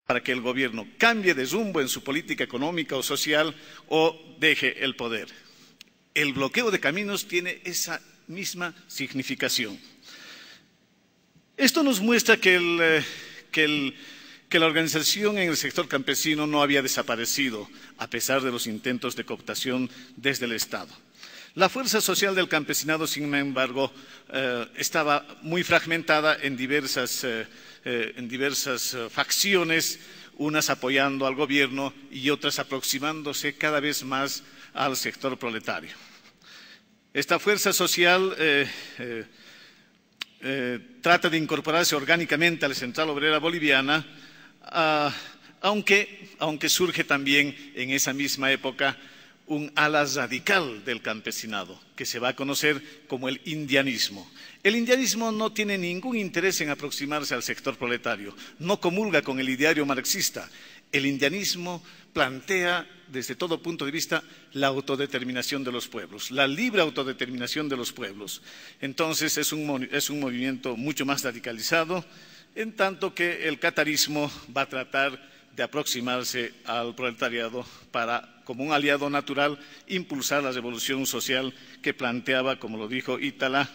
para que el gobierno cambie de rumbo en su política económica o social o deje el poder. El bloqueo de caminos tiene esa misma significación. Esto nos muestra que la organización en el sector campesino no había desaparecido, a pesar de los intentos de cooptación desde el Estado. La fuerza social del campesinado, sin embargo, estaba muy fragmentada en diversas facciones, unas apoyando al gobierno y otras aproximándose cada vez más al sector proletario. Esta fuerza social trata de incorporarse orgánicamente a la Central Obrera Boliviana, aunque surge también en esa misma época un ala radical del campesinado, que se va a conocer como el indianismo. El indianismo no tiene ningún interés en aproximarse al sector proletario, no comulga con el ideario marxista. El indianismo plantea, desde todo punto de vista, la autodeterminación de los pueblos, la libre autodeterminación de los pueblos. Entonces es un movimiento mucho más radicalizado, en tanto que el catarismo va a tratar de aproximarse al proletariado para, como un aliado natural, impulsar la revolución social que planteaba, como lo dijo Itala,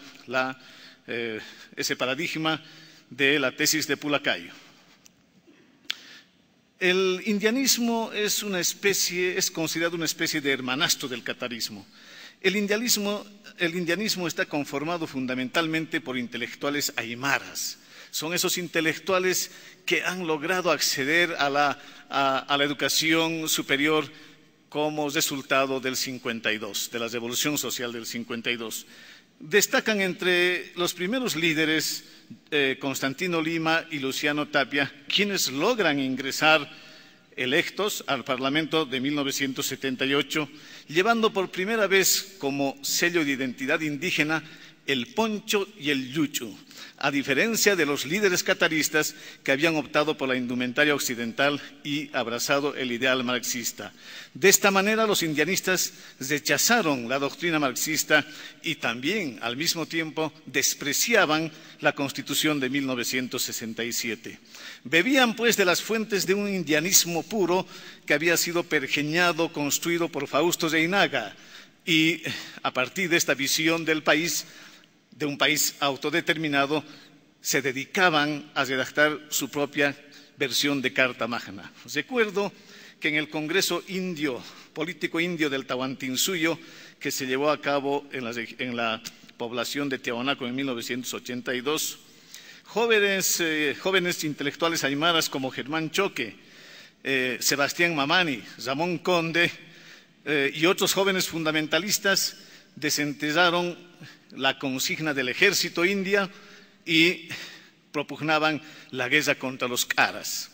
ese paradigma de la tesis de Pulacayo. El indianismo es considerado una especie de hermanastro del catarismo. El indianismo está conformado fundamentalmente por intelectuales aymaras. Son esos intelectuales que han logrado acceder a la educación superior como resultado del 52, de la revolución social del 52. Destacan entre los primeros líderes Constantino Lima y Luciano Tapia, quienes logran ingresar electos al Parlamento de 1978, llevando por primera vez como sello de identidad indígena el poncho y el yuchu, a diferencia de los líderes cataristas que habían optado por la indumentaria occidental y abrazado el ideal marxista. De esta manera, los indianistas rechazaron la doctrina marxista y también, al mismo tiempo, despreciaban la Constitución de 1967. Bebían, pues, de las fuentes de un indianismo puro que había sido pergeñado, construido por Fausto Reinaga, y a partir de esta visión del país, de un país autodeterminado, se dedicaban a redactar su propia versión de Carta Magna. Recuerdo que en el Congreso político indio del Tahuantinsuyo, que se llevó a cabo en la población de Tiahuanaco en 1982, jóvenes intelectuales aymaras como Germán Choque, Sebastián Mamani, Ramón Conde y otros jóvenes fundamentalistas desenterraron la consigna del ejército india y propugnaban la guerra contra los caras.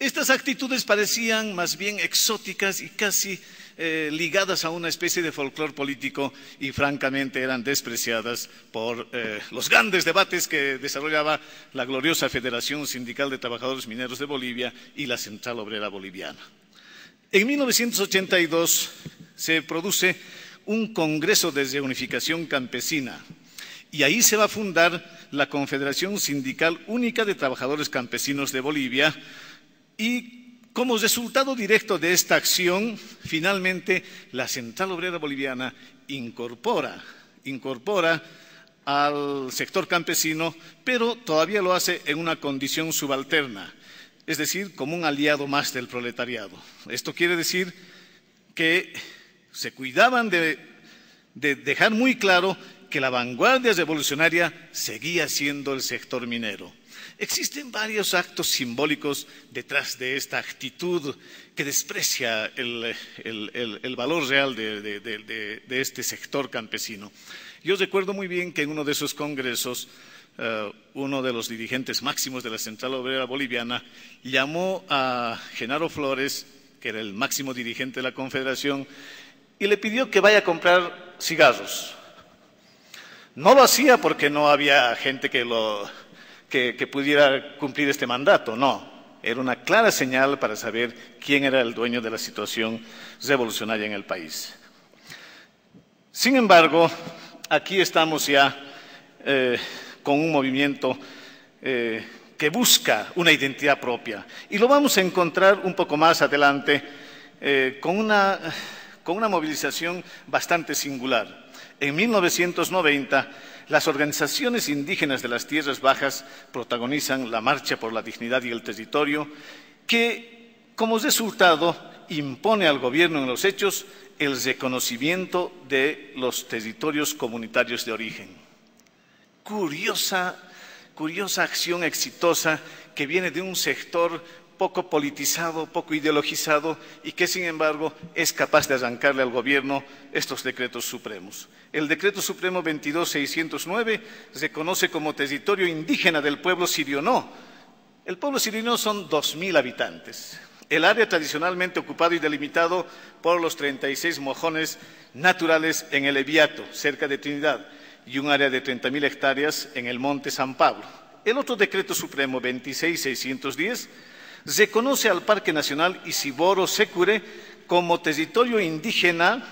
Estas actitudes parecían más bien exóticas y casi ligadas a una especie de folclore político y francamente eran despreciadas por los grandes debates que desarrollaba la gloriosa Federación Sindical de Trabajadores Mineros de Bolivia y la Central Obrera Boliviana. En 1982 se produce un congreso de reunificación campesina y ahí se va a fundar la Confederación Sindical Única de Trabajadores Campesinos de Bolivia y como resultado directo de esta acción, finalmente la Central Obrera Boliviana incorpora al sector campesino, pero todavía lo hace en una condición subalterna, es decir, como un aliado más del proletariado. Esto quiere decir que se cuidaban de dejar muy claro que la vanguardia revolucionaria seguía siendo el sector minero. Existen varios actos simbólicos detrás de esta actitud que desprecia el valor real de este sector campesino. Yo recuerdo muy bien que en uno de esos congresos, uno de los dirigentes máximos de la Central Obrera Boliviana llamó a Genaro Flores, que era el máximo dirigente de la Confederación, y le pidió que vaya a comprar cigarros. No lo hacía porque no había gente que pudiera cumplir este mandato, no. Era una clara señal para saber quién era el dueño de la situación revolucionaria en el país. Sin embargo, aquí estamos ya con un movimiento que busca una identidad propia. Y lo vamos a encontrar un poco más adelante con una movilización bastante singular. En 1990, las organizaciones indígenas de las tierras bajas protagonizan la Marcha por la Dignidad y el Territorio, que como resultado impone al gobierno en los hechos el reconocimiento de los territorios comunitarios de origen. Curiosa acción exitosa que viene de un sector poco politizado, poco ideologizado y que sin embargo es capaz de arrancarle al gobierno estos decretos supremos. El decreto supremo 22.609 reconoce como territorio indígena del pueblo sirionó. El pueblo sirionó son 2.000 habitantes. El área tradicionalmente ocupado y delimitado por los 36 mojones naturales en el Eviato, cerca de Trinidad, y un área de 30.000 hectáreas en el Monte San Pablo. El otro decreto supremo 26.610 reconoce al Parque Nacional Isiboro-Sécure como territorio indígena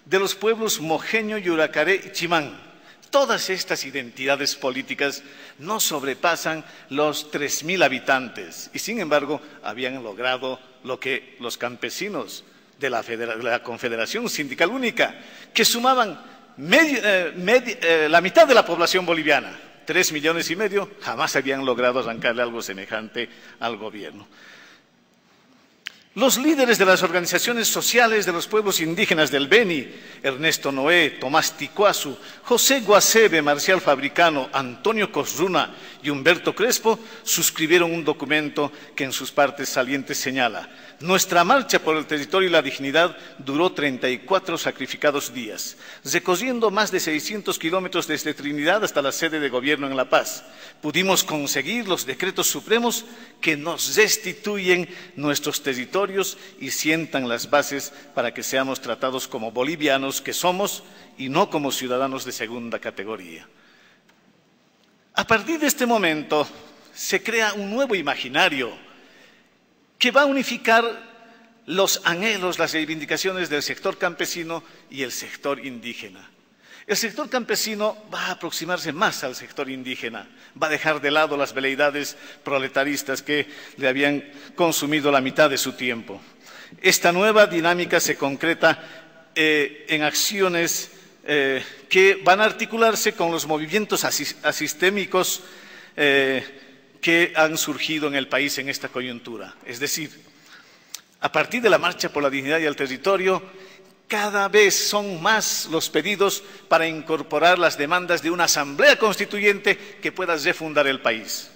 de los pueblos mojeño, Yuracaré y Chimán. Todas estas identidades políticas no sobrepasan los 3.000 habitantes y, sin embargo, habían logrado lo que los campesinos de la Confederación Sindical Única, que sumaban la mitad de la población boliviana, 3,5 millones, jamás habían logrado arrancarle algo semejante al gobierno. Los líderes de las organizaciones sociales de los pueblos indígenas del Beni, Ernesto Noé, Tomás Ticuazu, José Guasebe, Marcial Fabricano, Antonio Cosruna y Humberto Crespo, suscribieron un documento que en sus partes salientes señala: nuestra marcha por el territorio y la dignidad duró 34 sacrificados días, recorriendo más de 600 kilómetros desde Trinidad hasta la sede de gobierno en La Paz. Pudimos conseguir los decretos supremos que nos restituyen nuestros territorios y sientan las bases para que seamos tratados como bolivianos que somos y no como ciudadanos de segunda categoría. A partir de este momento se crea un nuevo imaginario que va a unificar los anhelos, las reivindicaciones del sector campesino y el sector indígena. El sector campesino va a aproximarse más al sector indígena, va a dejar de lado las veleidades proletaristas que le habían consumido la mitad de su tiempo. Esta nueva dinámica se concreta en acciones que van a articularse con los movimientos asistémicos que han surgido en el país en esta coyuntura. Es decir, a partir de la Marcha por la Dignidad y el Territorio, cada vez son más los pedidos para incorporar las demandas de una asamblea constituyente que pueda refundar el país.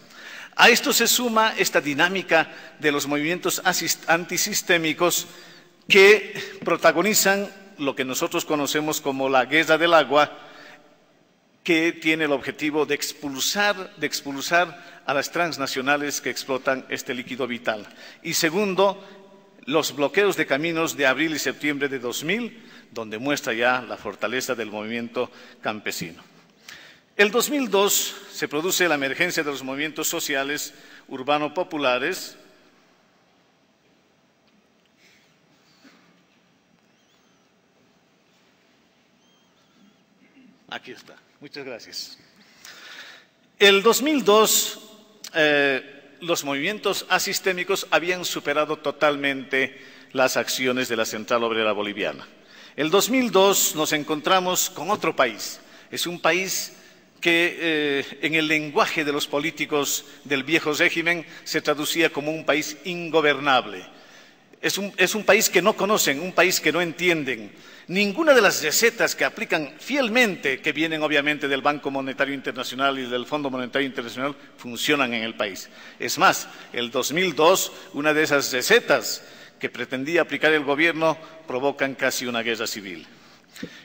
A esto se suma esta dinámica de los movimientos antisistémicos que protagonizan lo que nosotros conocemos como la Guerra del Agua, que tiene el objetivo de expulsar a las transnacionales que explotan este líquido vital. Y segundo, los bloqueos de caminos de abril y septiembre de 2000, donde muestra ya la fortaleza del movimiento campesino. El 2002 se produce la emergencia de los movimientos sociales urbano-populares, aquí está, muchas gracias. El 2002, los movimientos asistémicos habían superado totalmente las acciones de la Central Obrera Boliviana. El 2002 nos encontramos con otro país. Es un país que en el lenguaje de los políticos del viejo régimen se traducía como un país ingobernable. Es un país que no conocen, un país que no entienden. Ninguna de las recetas que aplican fielmente, que vienen obviamente del Banco Monetario Internacional y del Fondo Monetario Internacional, funcionan en el país. Es más, el 2002, una de esas recetas que pretendía aplicar el gobierno provocan casi una guerra civil.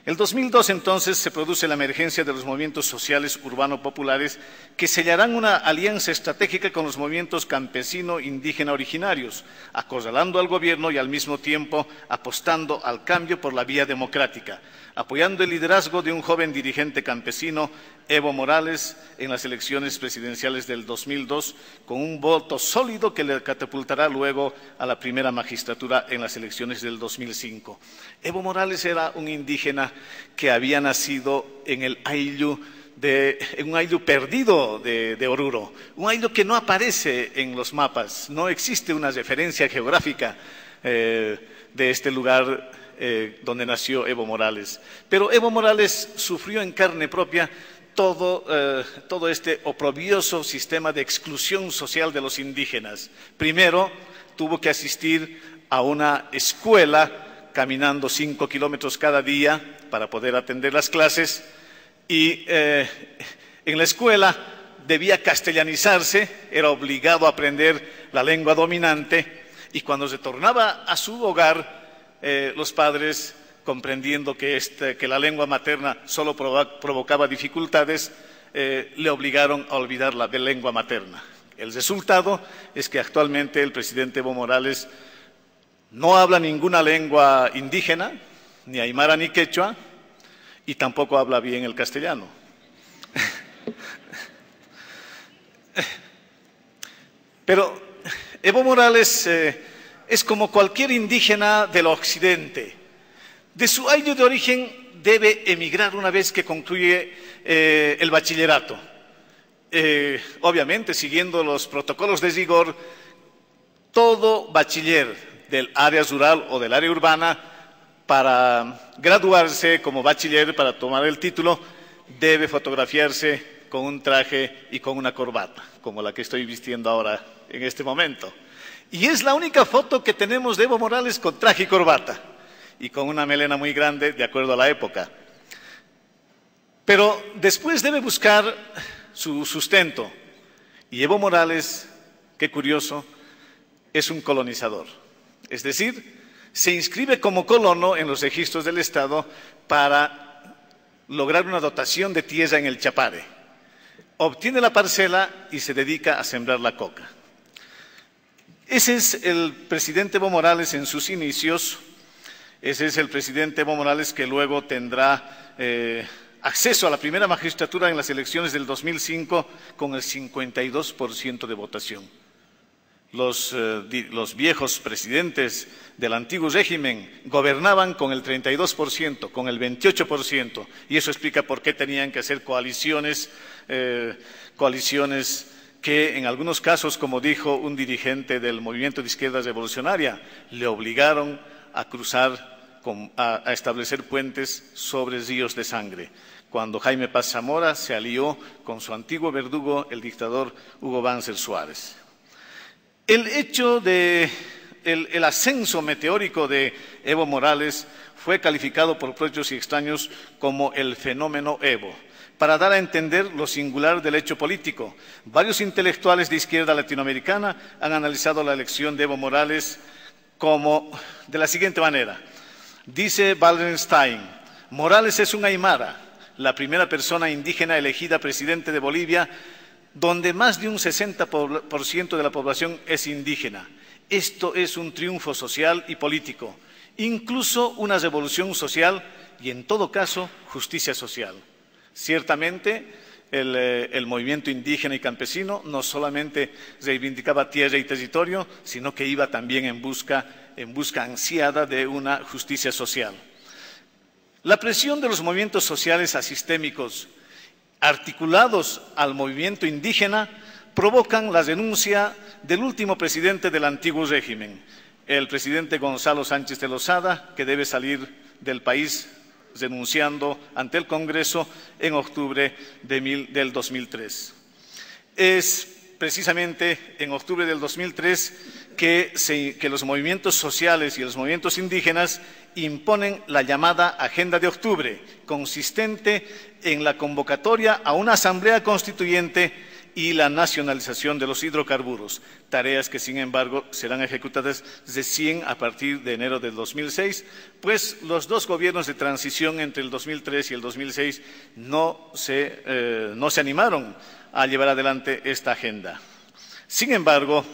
El 2002 entonces se produce la emergencia de los movimientos sociales urbano-populares que sellarán una alianza estratégica con los movimientos campesino-indígena originarios, acorralando al gobierno y al mismo tiempo apostando al cambio por la vía democrática, apoyando el liderazgo de un joven dirigente campesino, Evo Morales, en las elecciones presidenciales del 2002, con un voto sólido que le catapultará luego a la primera magistratura en las elecciones del 2005. Evo Morales era un indígena que había nacido en el Ayllu en un ayllu perdido de Oruro, un ayllu que no aparece en los mapas, no existe una referencia geográfica de este lugar donde nació Evo Morales. Pero Evo Morales sufrió en carne propia todo este oprobioso sistema de exclusión social de los indígenas. Primero, tuvo que asistir a una escuela caminando 5 kilómetros cada día para poder atender las clases y en la escuela debía castellanizarse, era obligado a aprender la lengua dominante y cuando retornaba a su hogar, los padres, comprendiendo que la lengua materna solo provocaba dificultades, le obligaron a olvidar la lengua materna. El resultado es que actualmente el presidente Evo Morales no habla ninguna lengua indígena, ni aymara ni quechua, y tampoco habla bien el castellano. Pero Evo Morales es como cualquier indígena del occidente. De su ayllu de origen debe emigrar una vez que concluye el bachillerato. Obviamente, siguiendo los protocolos de rigor, todo bachiller del área rural o del área urbana, para graduarse como bachiller, para tomar el título, debe fotografiarse con un traje y con una corbata, como la que estoy vistiendo ahora en este momento. Y es la única foto que tenemos de Evo Morales con traje y corbata, y con una melena muy grande, de acuerdo a la época. Pero después debe buscar su sustento. Y Evo Morales, qué curioso, es un colonizador. Es decir, se inscribe como colono en los registros del Estado para lograr una dotación de tierra en el Chapare. Obtiene la parcela y se dedica a sembrar la coca. Ese es el presidente Evo Morales en sus inicios. Ese es el presidente Evo Morales que luego tendrá acceso a la primera magistratura en las elecciones del 2005 con el 52% de votación. Los viejos presidentes del antiguo régimen gobernaban con el 32%, con el 28%, y eso explica por qué tenían que hacer coaliciones que en algunos casos, como dijo un dirigente del movimiento de izquierda revolucionaria, le obligaron a cruzar, a establecer puentes sobre ríos de sangre. Cuando Jaime Paz Zamora se alió con su antiguo verdugo, el dictador Hugo Banzer Suárez. El hecho de el ascenso meteórico de Evo Morales fue calificado por propios y extraños como el fenómeno Evo, para dar a entender lo singular del hecho político. Varios intelectuales de izquierda latinoamericana han analizado la elección de Evo Morales de la siguiente manera. Dice Wallenstein, Morales es un aymara, la primera persona indígena elegida presidente de Bolivia, donde más de un 60% de la población es indígena. Esto es un triunfo social y político, incluso una revolución social y, en todo caso, justicia social. Ciertamente, el movimiento indígena y campesino no solamente reivindicaba tierra y territorio, sino que iba también en busca ansiada de una justicia social. La presión de los movimientos sociales asistémicos articulados al movimiento indígena provocan la renuncia del último presidente del antiguo régimen, el presidente Gonzalo Sánchez de Lozada, que debe salir del país renunciando ante el Congreso en octubre del 2003. Es precisamente en octubre del 2003 que los movimientos sociales y los movimientos indígenas imponen la llamada Agenda de Octubre, consistente en la convocatoria a una asamblea constituyente y la nacionalización de los hidrocarburos, tareas que, sin embargo, serán ejecutadas recién a partir de enero del 2006, pues los dos gobiernos de transición entre el 2003 y el 2006 no se animaron a llevar adelante esta agenda. Sin embargo,